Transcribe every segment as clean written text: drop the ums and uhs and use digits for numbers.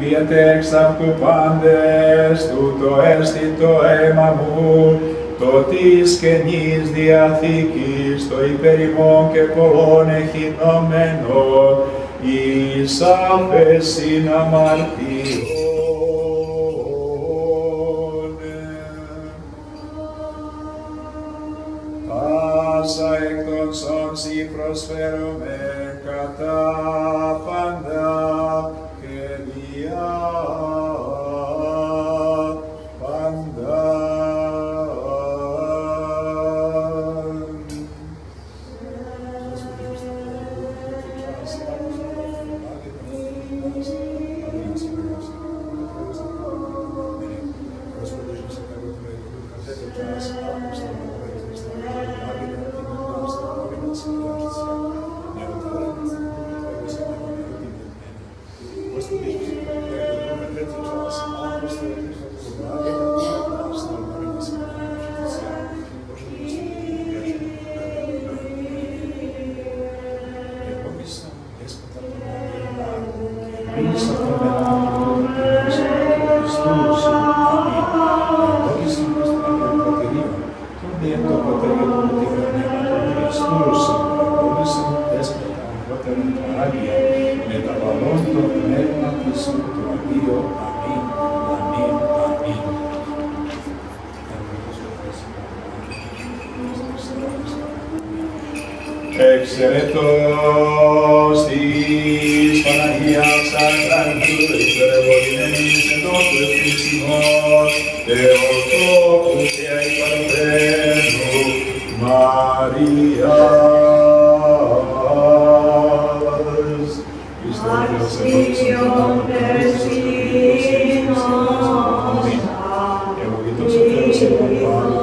πιετε εξ αυτού πάντες, τούτο έστι το αίμα μου, το της Καινής Διαθήκης, το υπέρ ημών και πολλών εχεινωμένων, εις άφεσιν αμαρτιών. Πάσα εκ των σώνσι προσφέρομαι κατά πάντα και διά πάντα. Εξαιρετός της Παναγίας Αγράντου, υπερεβολημένης εντός του ευτυχισμός, Θεοτόκου και Αϊπαρθένου Μαρίας. Αξιότες ημών, ευλογητός ο Θεός ημών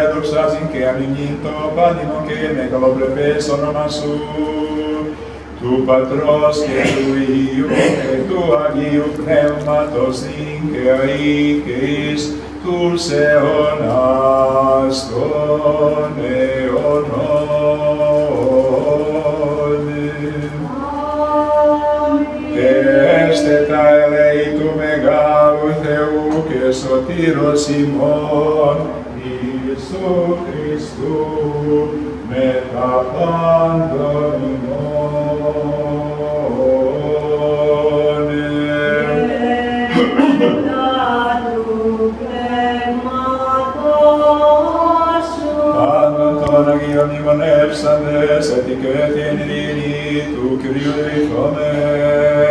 πάντοτε νυν και αεί και εις τους αιώνας. Του Πατρός και του Υιού και του Αγίου Πνεύματος νυν και αεί και εις τους αιώνας των αιώνων. Και έστε τα ελέη του Μεγάλου Θεού και Σωτήρος ημών Ιησού Χριστού με τα πάντων ημών. Του πνεύματος σου μνημονεύσαντες έτη και την ειρήνη του Κυρίου δεηθώμενε.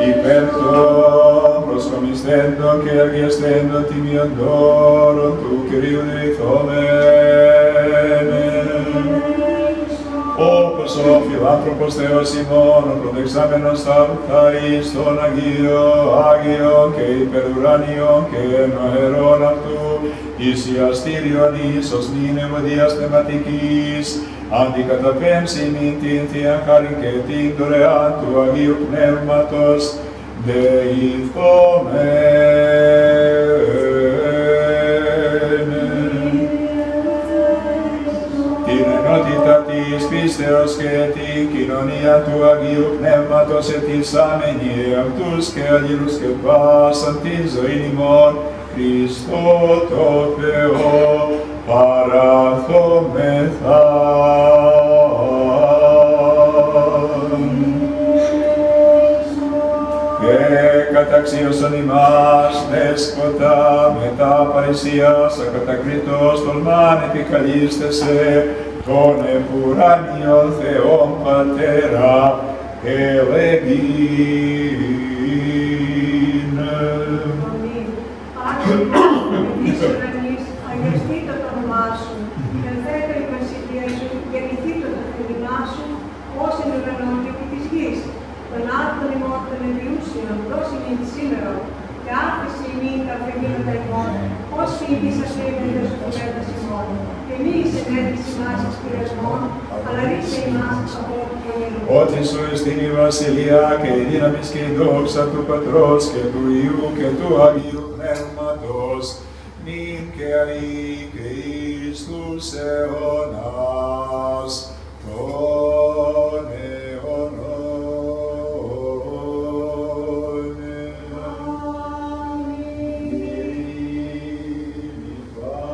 Υπέρ των προσκομισθέντων και αγιαστέντων τιμίων δώρων του Κυρίου δεηθώμενε. Όπως ο φιλάνθρωπος Θεός ημών, ο προτεξάμενος θαύτα εις τον Άγιο και υπερουράνιον και ενωερών αυτού, εις ιαστήριον εις ως νυν ευωδίας θεματικής, αντικαταπέμψει μην την Θείαν χάριν και την δωρεάν του Αγίου Πνεύματος, δεηθώμενε. Την ενότητα της πίστεως και την κοινωνία του Αγίου Πνεύματος ετισάμενοι αυτούς και αλλήλους και πάσαν τη ζωή ημών, Χριστό το Θεό παραθόμεθα. Και καταξίωσον ημάς δέσποτα μετά παρησίας ακατακρίτως τολμάν επικαλείστεσαι τον επουράνιον Θεόν Πατέρα ελεγήν. Αγιαστήτω το όνομά σου, ελθέτω η βασιλεία σου, γεννηθήτω το θέλημά σου, ως εν ουρανόν και επί της γης. Τον άρθον ημών των εμπιούσιων, δώσει μην σήμερα, και άφηση ημίν τα αφημίωτα ημών, ως φύγης ασφέμεντες του κουβέντας ημών. Και μη εις ενέτηση μας εις πειρασμών, αλλά ρίξε ημάς από το ιερό. Ότι σου εστίν η βασιλεία και η δύναμις και η δόξα του Πατρός και του Υιού και του Αγίου Πνεύματος, νυν και αεί και εις τους αιώνας των αιώνων. Ειρήνη πάση.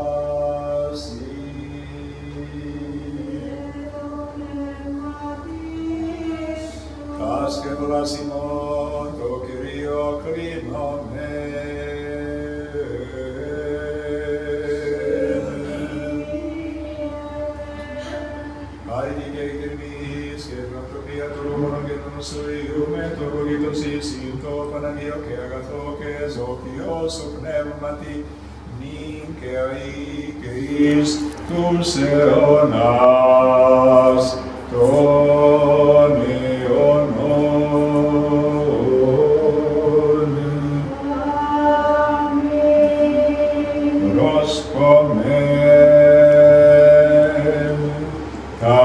Τας και δωράς ημών το Κυρίο κλείνομαι. Χάρη και εκτιμής και την ανθρωπία του λόγων και των νοσοϊού με το κολλήτων σύσιν το Παναγίο και αγαθό και ζώπιο σου πνεύματι νυν και αεί και εις τους αιώνας των αιώνων. Προσκομμέν τα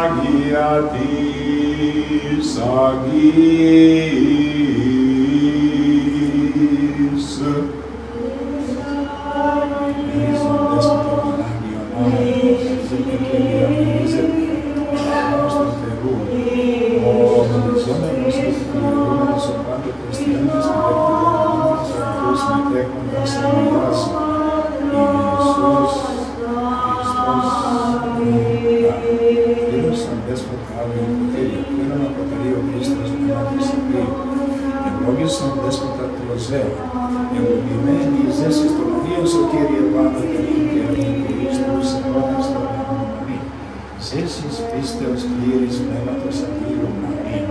Άγια της Αγίας. Ευλογήσον δέσποτα Τροζέα, ευλογημένη η ζέση των Αγίων σου, Κύριε Πάντα, και αμήν και εις τους αιώνας των αιώνων. Αμήν. Ζέσης πίστεως πλήρης πνεύματος Αγίου. Αμήν.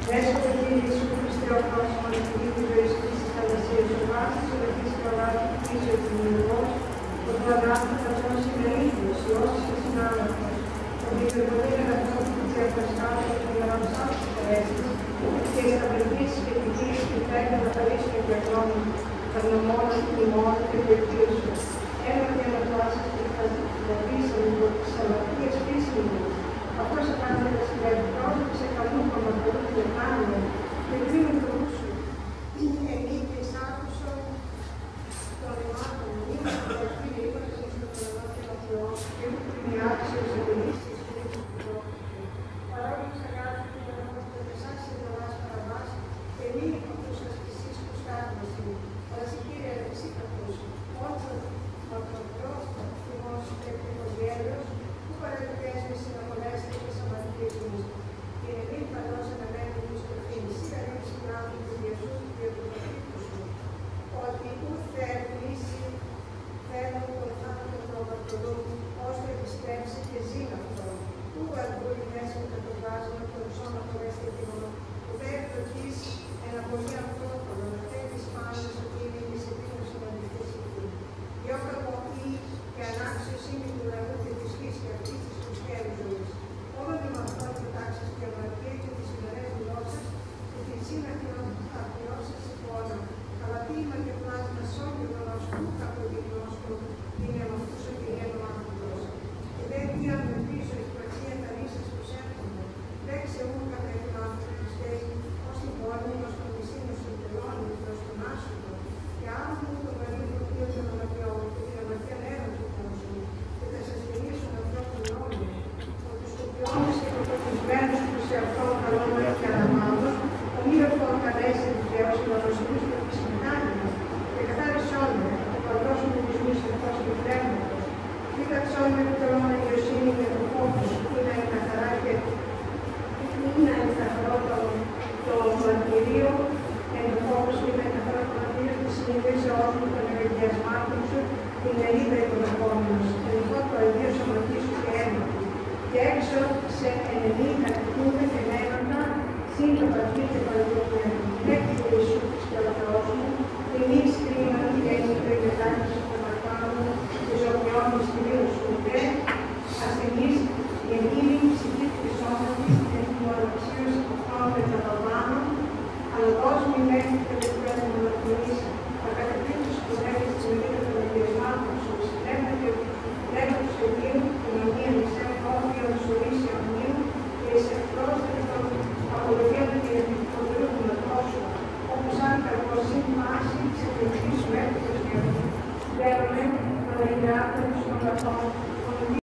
Δέσποτε Κύριε Ιησού Χριστέ ο πρόσωπο της ζωής της θαλασσίας, ο βάσης, ο δεχτής και ο βάσης του πίσω του δημιουργός, ο του αγάπη θα δώσει με ίδιος, οι όσοι και συνάδελφος, ο διπερβολή αγαθό του τσιαφρασκάτου και των γραμψάτων της παρέσεις, και εις τα βρεβίσεις και τη γης και τα έκανα παρήσου και αγώνων, τα γνωμόνων, ημών και διεκτήσεων. Έλαβε και αναπλάσεις και θα δαπήσαμε από τις αμαρτίες πίσμηνες. Αυτός επάνοντας και πρόσωπε σε καλού κομματολού και λεπάνια και κρίνουν το ρούσου. Εμείς και εισάκουσον των εμάτων μου, και κύριε είπατε εις το προνόμιο των Θεών, και ούτε την άξιος εμπειρίστης και εις του πρόσωπε. Παρόλους αγάπη και ενώμαστε εσάς σε δωράς παραβάς, και μη αυτούς ασκησείς που στάθμασαι. Αλλά σε Κύριε εσύ καθώς, όταν μακροπρόστα θυμός και εκτικός γέλος, που παραδικές με συναπολέσετε και σαμαρτίες μου. Και εμείς παλώς αναμένουμε τους προφήνεις, ή καλύψη πράγματι του Ιησού και του Πατρίκου σου, ότι ου θέρνηση θέλουν τον θάνατο των βαρτολούν, ώστε επιστρέψει και ζει αυτό. Ου αρκούει μέσα με το πλάσμα και ο σώμα χωρέστε τιμόνο, που δεν εκδοτείς ένα πολύ ανθρώπινο, να θέλεις πάνω ότι είναι η επίγνωση σημαντικής εκεί. Διότι από ή και ανάξιος είναι του ουρανού και της γης και αυτής της χριστιανής ζωής. Όλων με αυτόν κοιτάξεις και αμαρτία και τις ημερές γλώσσες και την σύναχη αφιώσεις εικόνα. Αλλά ποίημα και πλάσμα σ' όλη γνώσκου, καποδειγνώσκου, είναι με αυτούς ότι είναι ο άνθρωπος. Και δεν πήραν με πίσω η πραξία τα ρίσες που σέρχονται. Δεν ξεούν κατά εφημάτων Χριστές, ως την πόλη, ως τον μισήνος των τελώνων, ως τον άσχητο. Και άνθρωπο το βαρύ φορτίο των αμαρτιών και την αμαρτία νερών του κόσμου. Και θα σας γεννήσουν ανθρώπων όλοι. Ότι σκοπιώνες και προποτισμένους που σε αυτό καλώνα και αναμάδος, ο μη αυτό καλέσει δικαίωση να προσφύγει στο φυσικάνι μας. Και καθάρισόμε, ο παντός μου της μης αυτός και πνεύματος. Φύταξόμε που καλώνα ιωσύνη με το φόβος, που είναι καθαρά και είναι καθαρό το μαρτυρίο, εν το φόβος που είναι καθαρό το μαρτυρίο, τη συνειδήση όλων των ευεργιασμάτων σου, την μερίδα υποδεχόμενος. Εν αυτό το